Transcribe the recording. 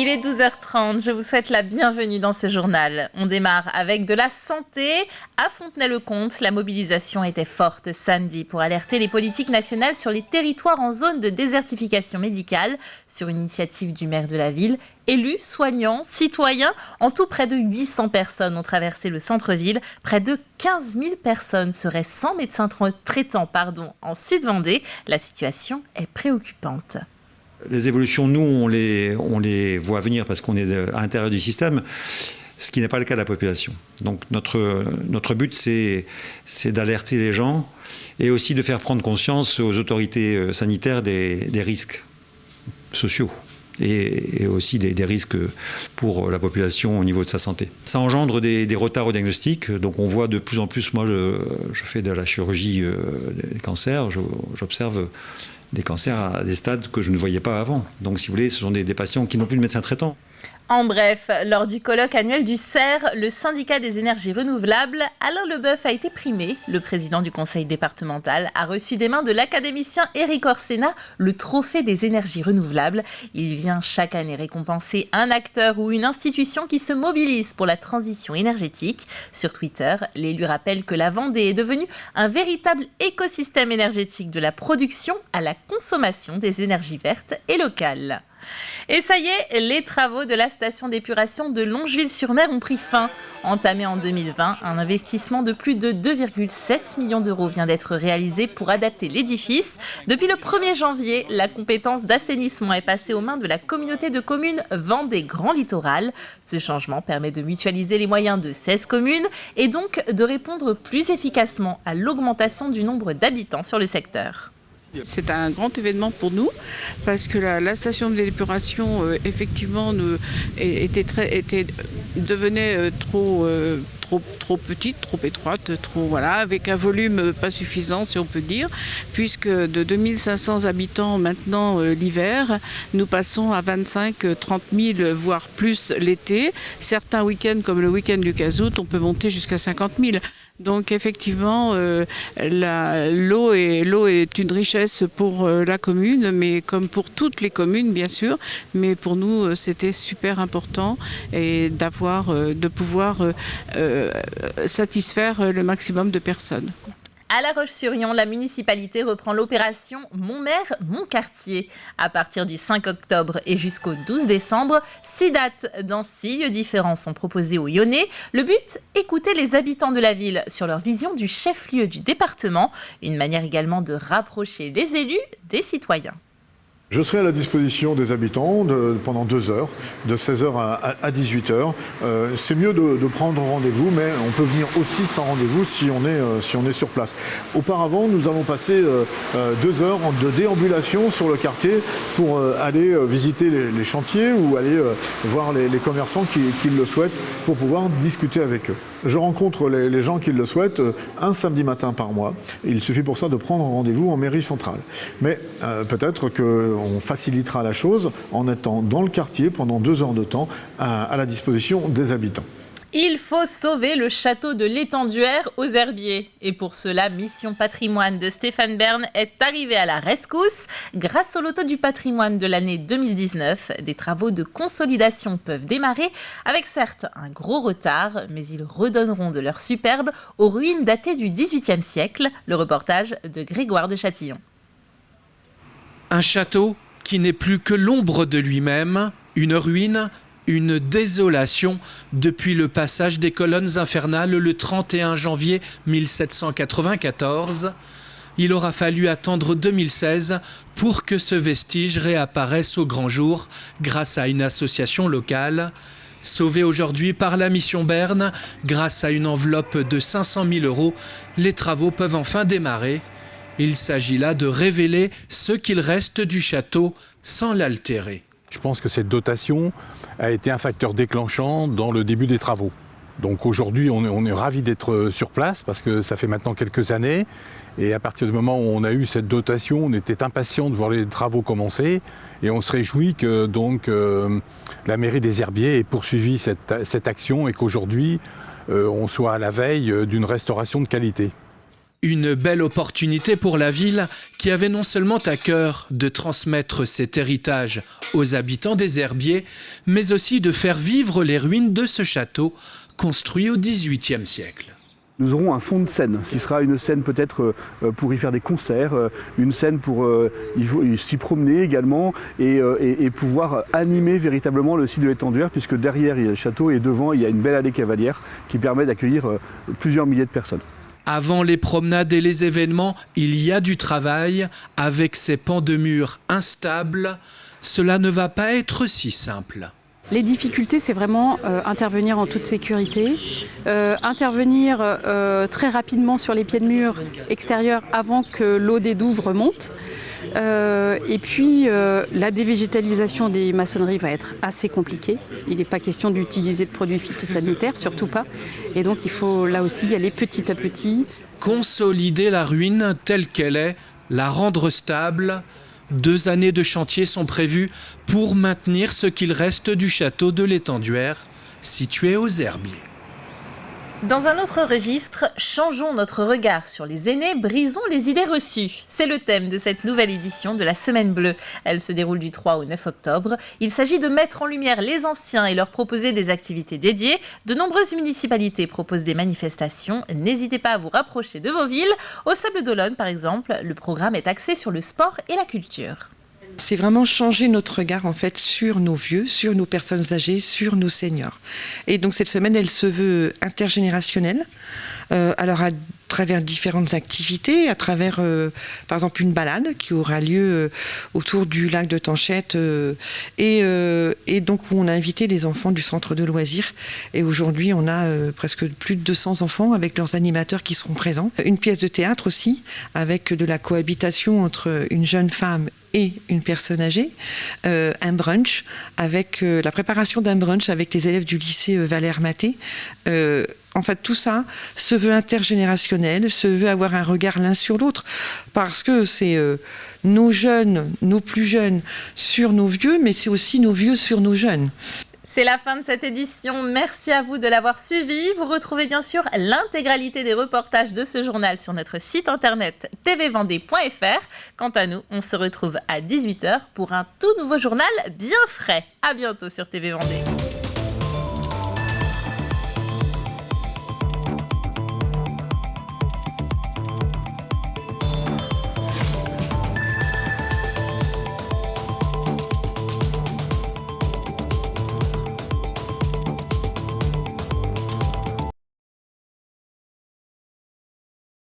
Il est 12h30, je vous souhaite la bienvenue dans ce journal. On démarre avec de la santé. À Fontenay-le-Comte, la mobilisation était forte samedi pour alerter les politiques nationales sur les territoires en zone de désertification médicale, sur une initiative du maire de la ville. Élus, soignants, citoyens, en tout près de 800 personnes ont traversé le centre-ville. Près de 15 000 personnes seraient sans médecin traitant en Sud-Vendée. La situation est préoccupante. Les évolutions, nous, on les voit venir parce qu'on est à l'intérieur du système, ce qui n'est pas le cas de la population. Donc notre but, c'est d'alerter les gens et aussi de faire prendre conscience aux autorités sanitaires des risques sociaux et aussi des risques pour la population au niveau de sa santé. Ça engendre des retards au diagnostic, donc on voit de plus en plus, moi je fais de la chirurgie des cancers, j'observe des cancers à des stades que je ne voyais pas avant. Donc, si vous voulez, ce sont des patients qui n'ont plus de médecin traitant. En bref, lors du colloque annuel du CER, le syndicat des énergies renouvelables, Alain Leboeuf a été primé. Le président du conseil départemental a reçu des mains de l'académicien Éric Orsena le trophée des énergies renouvelables. Il vient chaque année récompenser un acteur ou une institution qui se mobilise pour la transition énergétique. Sur Twitter, l'élu rappelle que la Vendée est devenue un véritable écosystème énergétique de la production à la consommation des énergies vertes et locales. Et ça y est, les travaux de la station d'épuration de Longeville-sur-Mer ont pris fin. Entamé en 2020, un investissement de plus de 2,7 millions d'euros vient d'être réalisé pour adapter l'édifice. Depuis le 1er janvier, la compétence d'assainissement est passée aux mains de la communauté de communes Vendée Grand Littoral. Ce changement permet de mutualiser les moyens de 16 communes et donc de répondre plus efficacement à l'augmentation du nombre d'habitants sur le secteur. C'est un grand événement pour nous parce que la station de l'épuration effectivement devenait trop petite, trop étroite, avec un volume pas suffisant si on peut dire, puisque de 2500 habitants maintenant l'hiver, nous passons à 25-30 000 voire plus l'été. Certains week-ends comme le week-end du 15 août, on peut monter jusqu'à 50 000. Donc effectivement, l'eau est une richesse pour la commune, mais comme pour toutes les communes bien sûr. Mais pour nous, c'était super important et de pouvoir satisfaire le maximum de personnes. À La Roche-sur-Yon, la municipalité reprend l'opération Mon maire, mon quartier. À partir du 5 octobre et jusqu'au 12 décembre, 6 dates dans 6 lieux différents sont proposées aux Yonnais. Le but, écouter les habitants de la ville sur leur vision du chef-lieu du département. Une manière également de rapprocher les élus des citoyens. Je serai à la disposition des habitants pendant 2 heures, de 16h à 18h. C'est mieux de prendre rendez-vous, mais on peut venir aussi sans rendez-vous si on est sur place. Auparavant, nous avons passé 2 heures de déambulation sur le quartier pour aller visiter les chantiers ou aller voir les commerçants qui le souhaitent pour pouvoir discuter avec eux. Je rencontre les gens qui le souhaitent un samedi matin par mois. Il suffit pour ça de prendre rendez-vous en mairie centrale. Mais peut-être qu'on facilitera la chose en étant dans le quartier pendant 2 heures de temps à la disposition des habitants. Il faut sauver le château de l'Étenduère aux Herbiers. Et pour cela, Mission Patrimoine de Stéphane Bern est arrivée à la rescousse. Grâce au loto du patrimoine de l'année 2019, des travaux de consolidation peuvent démarrer, avec certes un gros retard, mais ils redonneront de leur superbe aux ruines datées du XVIIIe siècle. Le reportage de Grégoire de Châtillon. Un château qui n'est plus que l'ombre de lui-même, une ruine, une désolation depuis le passage des colonnes infernales le 31 janvier 1794. Il aura fallu attendre 2016 pour que ce vestige réapparaisse au grand jour grâce à une association locale. Sauvé aujourd'hui par la Mission Bern, grâce à une enveloppe de 500 000 €, les travaux peuvent enfin démarrer. Il s'agit là de révéler ce qu'il reste du château sans l'altérer. Je pense que cette dotation a été un facteur déclenchant dans le début des travaux. Donc aujourd'hui, on est ravis d'être sur place parce que ça fait maintenant quelques années. Et à partir du moment où on a eu cette dotation, on était impatients de voir les travaux commencer. Et on se réjouit que donc, la mairie des Herbiers ait poursuivi cette action et qu'aujourd'hui, on soit à la veille d'une restauration de qualité. Une belle opportunité pour la ville qui avait non seulement à cœur de transmettre cet héritage aux habitants des Herbiers, mais aussi de faire vivre les ruines de ce château construit au XVIIIe siècle. Nous aurons un fond de scène, ce qui sera une scène peut-être pour y faire des concerts, une scène pour s'y promener également et pouvoir animer véritablement le site de l'Étenduère, puisque derrière il y a le château et devant il y a une belle allée cavalière qui permet d'accueillir plusieurs milliers de personnes. Avant les promenades et les événements, il y a du travail. Avec ces pans de murs instables, cela ne va pas être si simple. Les difficultés, c'est vraiment intervenir en toute sécurité, intervenir très rapidement sur les pieds de mur extérieurs avant que l'eau des douves remonte. Et puis la dévégétalisation des maçonneries va être assez compliquée. Il n'est pas question d'utiliser de produits phytosanitaires, surtout pas. Et donc il faut là aussi y aller petit à petit. Consolider la ruine telle qu'elle est, la rendre stable. 2 années de chantier sont prévues pour maintenir ce qu'il reste du château de l'Étenduère, situé aux Herbiers. Dans un autre registre, changeons notre regard sur les aînés, brisons les idées reçues. C'est le thème de cette nouvelle édition de la Semaine Bleue. Elle se déroule du 3 au 9 octobre. Il s'agit de mettre en lumière les anciens et leur proposer des activités dédiées. De nombreuses municipalités proposent des manifestations. N'hésitez pas à vous rapprocher de vos villes. Au Sable d'Olonne, par exemple, le programme est axé sur le sport et la culture. C'est vraiment changer notre regard en fait sur nos vieux, sur nos personnes âgées, sur nos seniors. Et donc cette semaine, elle se veut intergénérationnelle. Alors à travers différentes activités, à travers par exemple une balade qui aura lieu autour du lac de Tanchette et donc où on a invité les enfants du centre de loisirs. Et aujourd'hui, on a presque plus de 200 enfants avec leurs animateurs qui seront présents. Une pièce de théâtre aussi avec de la cohabitation entre une jeune femme et une personne âgée, un brunch avec la préparation d'un brunch avec les élèves du lycée Valère Maté. En fait, tout ça se veut intergénérationnel, se veut avoir un regard l'un sur l'autre, parce que c'est nos jeunes, nos plus jeunes sur nos vieux, mais c'est aussi nos vieux sur nos jeunes. C'est la fin de cette édition. Merci à vous de l'avoir suivi. Vous retrouvez bien sûr l'intégralité des reportages de ce journal sur notre site internet tvvendée.fr. Quant à nous, on se retrouve à 18h pour un tout nouveau journal bien frais. À bientôt sur TV Vendée.